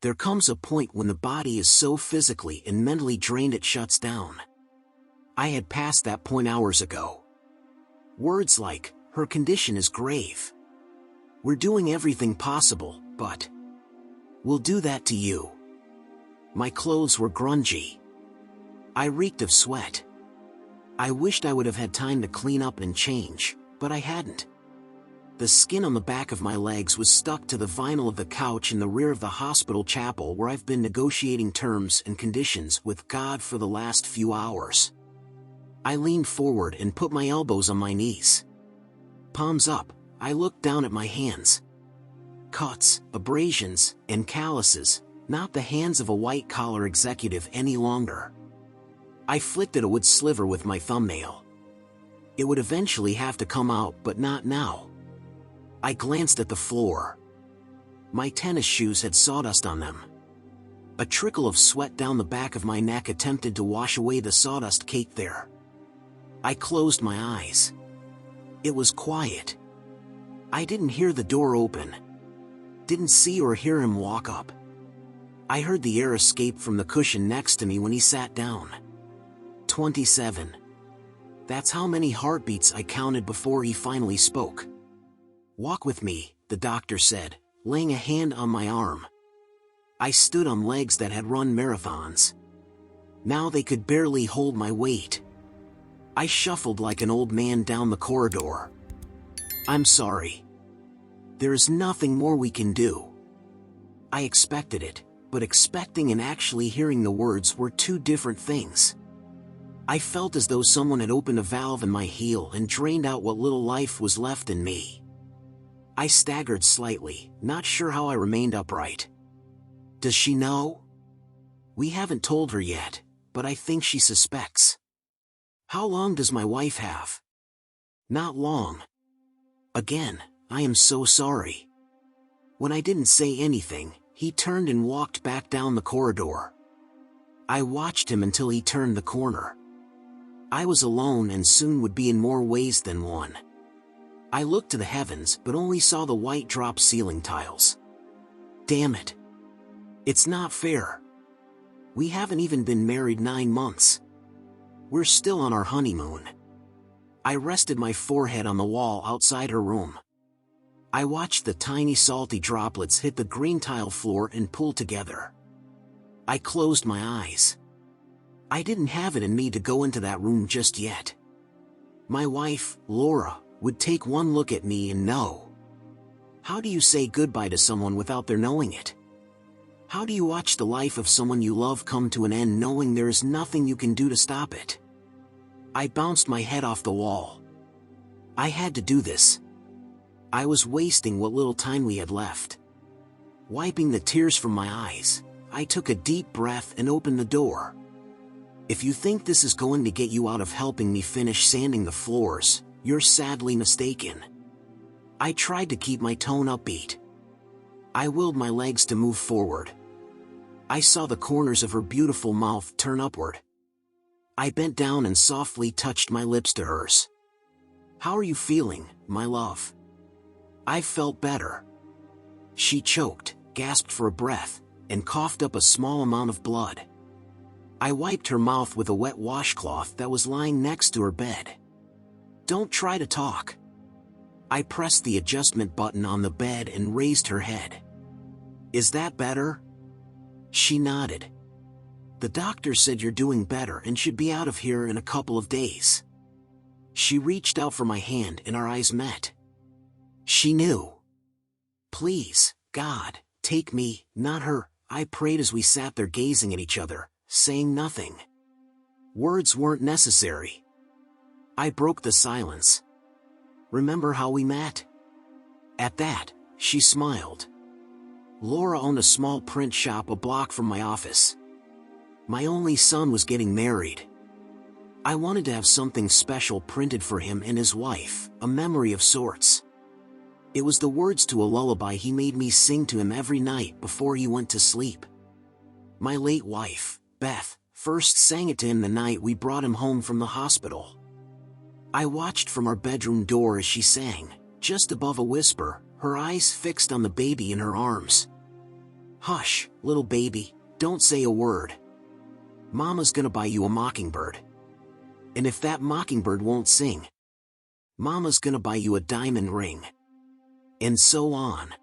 There comes a point when the body is so physically and mentally drained it shuts down. I had passed that point hours ago. Words like, "Her condition is grave. We're doing everything possible, but we'll do that to you." My clothes were grungy. I reeked of sweat. I wished I would have had time to clean up and change, but I hadn't. The skin on the back of my legs was stuck to the vinyl of the couch in the rear of the hospital chapel where I've been negotiating terms and conditions with God for the last few hours. I leaned forward and put my elbows on my knees. Palms up, I looked down at my hands. Cuts, abrasions, and calluses, not the hands of a white-collar executive any longer. I flicked at a wood sliver with my thumbnail. It would eventually have to come out, but not now. I glanced at the floor. My tennis shoes had sawdust on them. A trickle of sweat down the back of my neck attempted to wash away the sawdust caked there. I closed my eyes. It was quiet. I didn't hear the door open. Didn't see or hear him walk up. I heard the air escape from the cushion next to me when he sat down. 27. That's how many heartbeats I counted before he finally spoke. "Walk with me," the doctor said, laying a hand on my arm. I stood on legs that had run marathons. Now they could barely hold my weight. I shuffled like an old man down the corridor. "I'm sorry. There is nothing more we can do." I expected it, but expecting and actually hearing the words were two different things. I felt as though someone had opened a valve in my heel and drained out what little life was left in me. I staggered slightly, not sure how I remained upright. "Does she know?" "We haven't told her yet, but I think she suspects." "How long does my wife have?" "Not long." Again, "I am so sorry." When I didn't say anything, he turned and walked back down the corridor. I watched him until he turned the corner. I was alone and soon would be in more ways than one. I looked to the heavens but only saw the white drop ceiling tiles. Damn it. It's not fair. We haven't even been married 9 months. We're still on our honeymoon. I rested my forehead on the wall outside her room. I watched the tiny salty droplets hit the green tile floor and pull together. I closed my eyes. I didn't have it in me to go into that room just yet. My wife, Laura, would take one look at me and know. How do you say goodbye to someone without their knowing it? How do you watch the life of someone you love come to an end knowing there is nothing you can do to stop it? I bounced my head off the wall. I had to do this. I was wasting what little time we had left. Wiping the tears from my eyes, I took a deep breath and opened the door. "If you think this is going to get you out of helping me finish sanding the floors, you're sadly mistaken." I tried to keep my tone upbeat. I willed my legs to move forward. I saw the corners of her beautiful mouth turn upward. I bent down and softly touched my lips to hers. "How are you feeling, my love?" "I felt better." She choked, gasped for a breath, and coughed up a small amount of blood. I wiped her mouth with a wet washcloth that was lying next to her bed. "Don't try to talk." I pressed the adjustment button on the bed and raised her head. "Is that better?" She nodded. "The doctor said you're doing better and should be out of here in a couple of days." She reached out for my hand and our eyes met. She knew. "Please, God, take me, not her," I prayed as we sat there gazing at each other, saying nothing. Words weren't necessary. I broke the silence. "Remember how we met?" At that, she smiled. Laura owned a small print shop a block from my office. My only son was getting married. I wanted to have something special printed for him and his wife, a memory of sorts. It was the words to a lullaby he made me sing to him every night before he went to sleep. My late wife, Beth, first sang it to him the night we brought him home from the hospital. I watched from our bedroom door as she sang, just above a whisper, her eyes fixed on the baby in her arms. Hush, little baby, don't say a word. Mama's gonna buy you a mockingbird. And if that mockingbird won't sing, Mama's gonna buy you a diamond ring. And so on.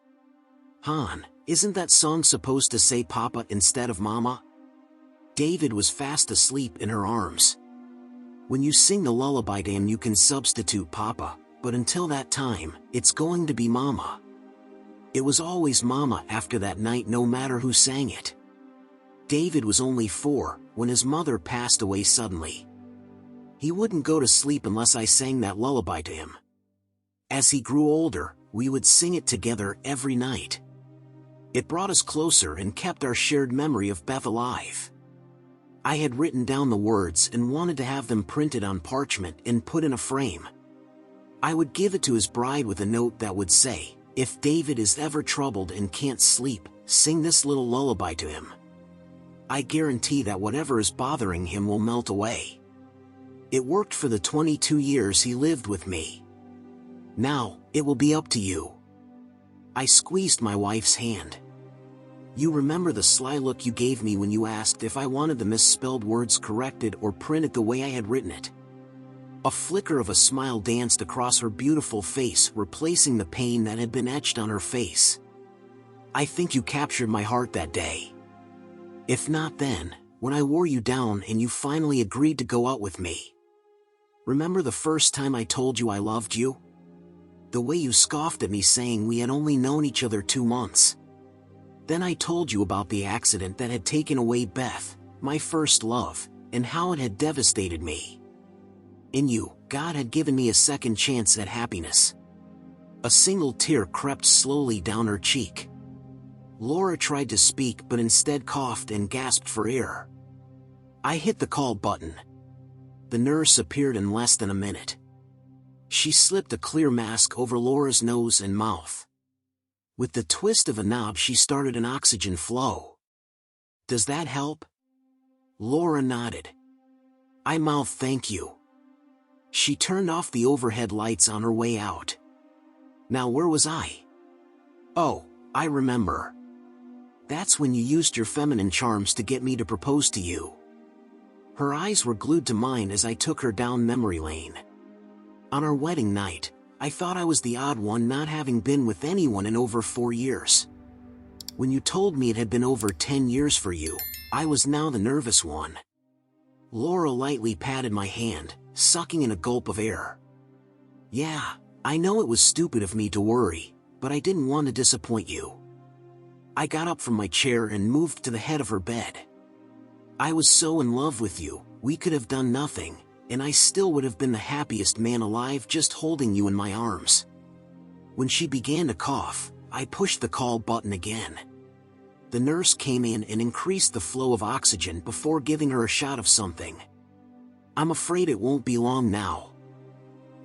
Han, isn't that song supposed to say Papa instead of Mama? David was fast asleep in her arms. When you sing the lullaby to him, you can substitute Papa, but until that time, it's going to be Mama. It was always Mama after that night, no matter who sang it. David was only 4 when his mother passed away suddenly. He wouldn't go to sleep unless I sang that lullaby to him. As he grew older, we would sing it together every night. It brought us closer and kept our shared memory of Beth alive. I had written down the words and wanted to have them printed on parchment and put in a frame. I would give it to his bride with a note that would say, "If David is ever troubled and can't sleep, sing this little lullaby to him. I guarantee that whatever is bothering him will melt away." It worked for the 22 years he lived with me. Now, it will be up to you. I squeezed my wife's hand. You remember the sly look you gave me when you asked if I wanted the misspelled words corrected or printed the way I had written it. A flicker of a smile danced across her beautiful face, replacing the pain that had been etched on her face. I think you captured my heart that day. If not then, when I wore you down and you finally agreed to go out with me. Remember the first time I told you I loved you? The way you scoffed at me saying we had only known each other 2 months. Then I told you about the accident that had taken away Beth, my first love, and how it had devastated me. In you, God had given me a second chance at happiness. A single tear crept slowly down her cheek. Laura tried to speak but instead coughed and gasped for air. I hit the call button. The nurse appeared in less than a minute. She slipped a clear mask over Laura's nose and mouth. With the twist of a knob, she started an oxygen flow. "Does that help?" Laura nodded. I mouthed thank you. She turned off the overhead lights on her way out. Now where was I? Oh, I remember. That's when you used your feminine charms to get me to propose to you. Her eyes were glued to mine as I took her down memory lane. On our wedding night, I thought I was the odd one, not having been with anyone in over 4 years. When you told me it had been over 10 years for you, I was now the nervous one. Laura lightly patted my hand, sucking in a gulp of air. Yeah, I know it was stupid of me to worry, but I didn't want to disappoint you. I got up from my chair and moved to the head of her bed. I was so in love with you, we could have done nothing, and I still would have been the happiest man alive just holding you in my arms. When she began to cough, I pushed the call button again. The nurse came in and increased the flow of oxygen before giving her a shot of something. I'm afraid it won't be long now.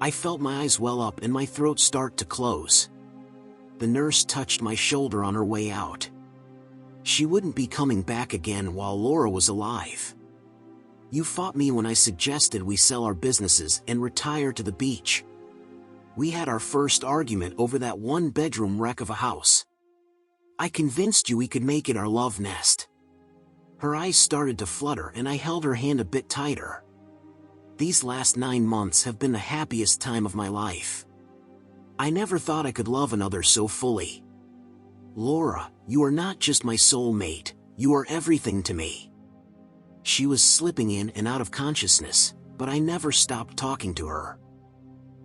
I felt my eyes well up and my throat start to close. The nurse touched my shoulder on her way out. She wouldn't be coming back again while Laura was alive. You fought me when I suggested we sell our businesses and retire to the beach. We had our first argument over that 1-bedroom wreck of a house. I convinced you we could make it our love nest. Her eyes started to flutter and I held her hand a bit tighter. These last 9 months have been the happiest time of my life. I never thought I could love another so fully. Laura, you are not just my soulmate, you are everything to me. She was slipping in and out of consciousness, but I never stopped talking to her.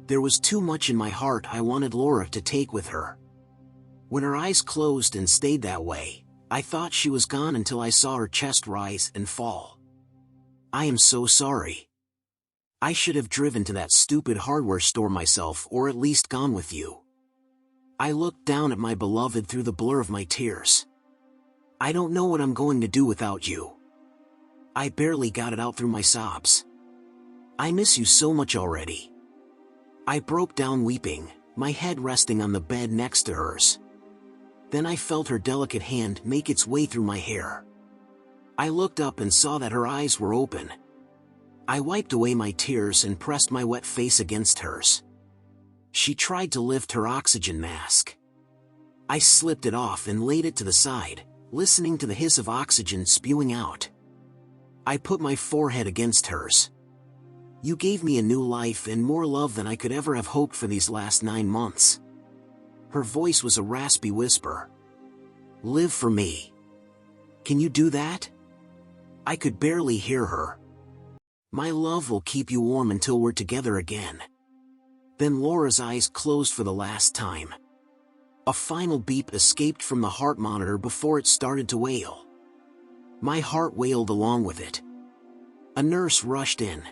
There was too much in my heart I wanted Laura to take with her. When her eyes closed and stayed that way, I thought she was gone until I saw her chest rise and fall. I am so sorry. I should have driven to that stupid hardware store myself, or at least gone with you. I looked down at my beloved through the blur of my tears. I don't know what I'm going to do without you. I barely got it out through my sobs. I miss you so much already. I broke down weeping, my head resting on the bed next to hers. Then I felt her delicate hand make its way through my hair. I looked up and saw that her eyes were open. I wiped away my tears and pressed my wet face against hers. She tried to lift her oxygen mask. I slipped it off and laid it to the side, listening to the hiss of oxygen spewing out. I put my forehead against hers. You gave me a new life and more love than I could ever have hoped for these last 9 months. Her voice was a raspy whisper. Live for me. Can you do that? I could barely hear her. My love will keep you warm until we're together again. Then Laura's eyes closed for the last time. A final beep escaped from the heart monitor before it started to wail. My heart wailed along with it. A nurse rushed in.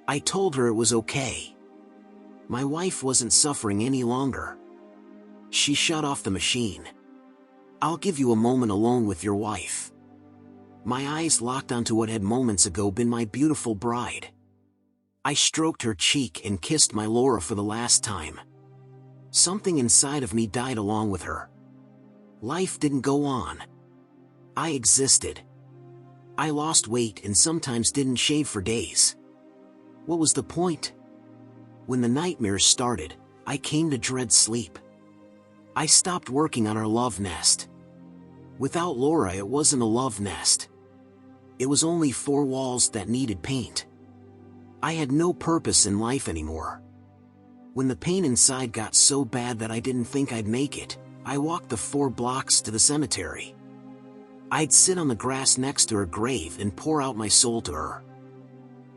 I told her it was okay. My wife wasn't suffering any longer. She shut off the machine. I'll give you a moment alone with your wife. My eyes locked onto what had moments ago been my beautiful bride. I stroked her cheek and kissed my Laura for the last time. Something inside of me died along with her. Life didn't go on. I existed. I lost weight and sometimes didn't shave for days. What was the point? When the nightmares started, I came to dread sleep. I stopped working on our love nest. Without Laura, it wasn't a love nest. It was only 4 walls that needed paint. I had no purpose in life anymore. When the pain inside got so bad that I didn't think I'd make it, I walked the 4 blocks to the cemetery. I'd sit on the grass next to her grave and pour out my soul to her.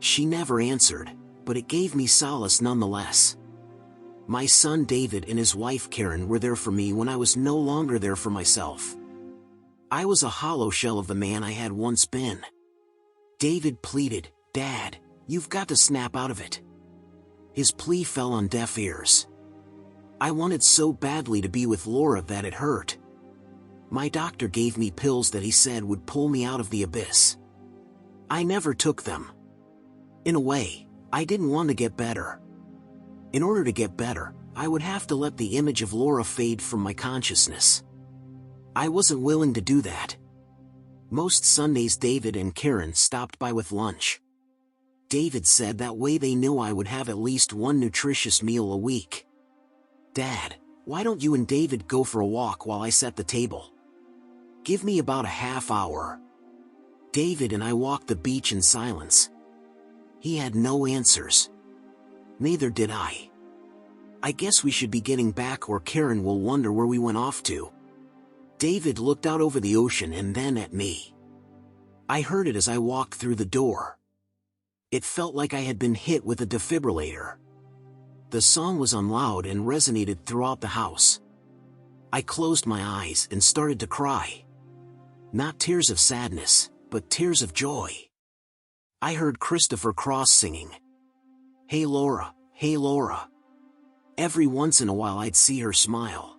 She never answered, but it gave me solace nonetheless. My son David and his wife Karen were there for me when I was no longer there for myself. I was a hollow shell of the man I had once been. David pleaded, "Dad, you've got to snap out of it." His plea fell on deaf ears. I wanted so badly to be with Laura that it hurt. My doctor gave me pills that he said would pull me out of the abyss. I never took them. In a way, I didn't want to get better. In order to get better, I would have to let the image of Laura fade from my consciousness. I wasn't willing to do that. Most Sundays David and Karen stopped by with lunch. David said that way they knew I would have at least 1 nutritious meal a week. "Dad, why don't you and David go for a walk while I set the table? Give me about a half hour." David and I walked the beach in silence. He had no answers. Neither did I. I guess we should be getting back or Karen will wonder where we went off to. David looked out over the ocean and then at me. I heard it as I walked through the door. It felt like I had been hit with a defibrillator. The song was on loud and resonated throughout the house. I closed my eyes and started to cry. Not tears of sadness, but tears of joy. I heard Christopher Cross singing, "Hey Laura, hey Laura." Every once in a while I'd see her smile.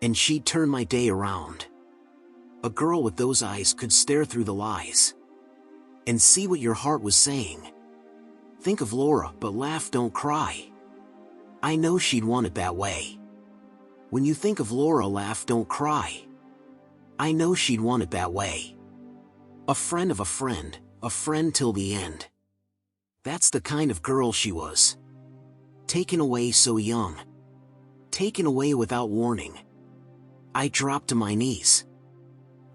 And she'd turn my day around. A girl with those eyes could stare through the lies. And see what your heart was saying. Think of Laura, but laugh, don't cry. I know she'd want it that way. When you think of Laura, laugh, don't cry. I know she'd want it that way. A friend of a friend till the end. That's the kind of girl she was. Taken away so young. Taken away without warning. I dropped to my knees.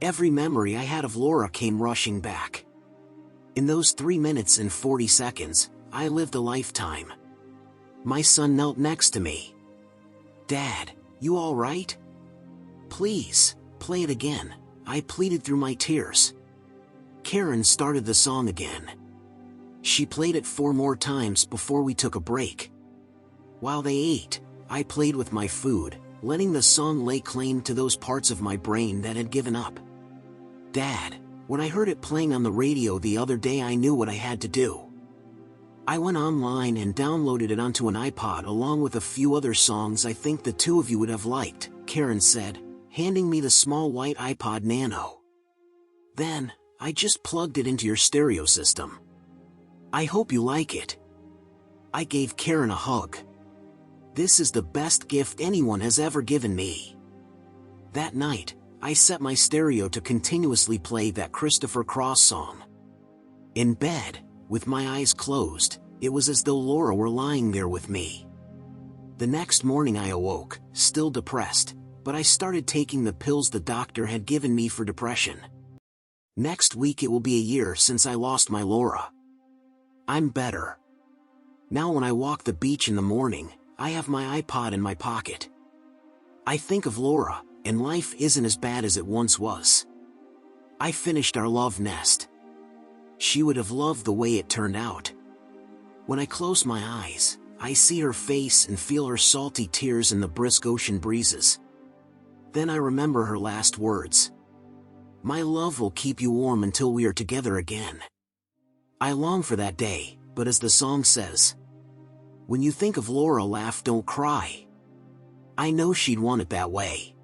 Every memory I had of Laura came rushing back. In those 3 minutes and 40 seconds, I lived a lifetime. My son knelt next to me. "Dad, you all right? Please, play it again," I pleaded through my tears. Karen started the song again. She played it 4 more times before we took a break. While they ate, I played with my food, letting the song lay claim to those parts of my brain that had given up. "Dad, when I heard it playing on the radio the other day, I knew what I had to do. I went online and downloaded it onto an iPod along with a few other songs I think the 2 of you would have liked," Karen said, handing me the small white iPod Nano. "Then, I just plugged it into your stereo system. I hope you like it." I gave Karen a hug. This is the best gift anyone has ever given me. That night, I set my stereo to continuously play that Christopher Cross song. In bed, with my eyes closed, it was as though Laura were lying there with me. The next morning I awoke, still depressed, but I started taking the pills the doctor had given me for depression. Next week it will be a year since I lost my Laura. I'm better. Now when I walk the beach in the morning, I have my iPod in my pocket. I think of Laura, and life isn't as bad as it once was. I finished our love nest. She would have loved the way it turned out. When I close my eyes, I see her face and feel her salty tears in the brisk ocean breezes. Then I remember her last words. My love will keep you warm until we are together again. I long for that day, but as the song says, when you think of Laura, laugh, don't cry. I know she'd want it that way.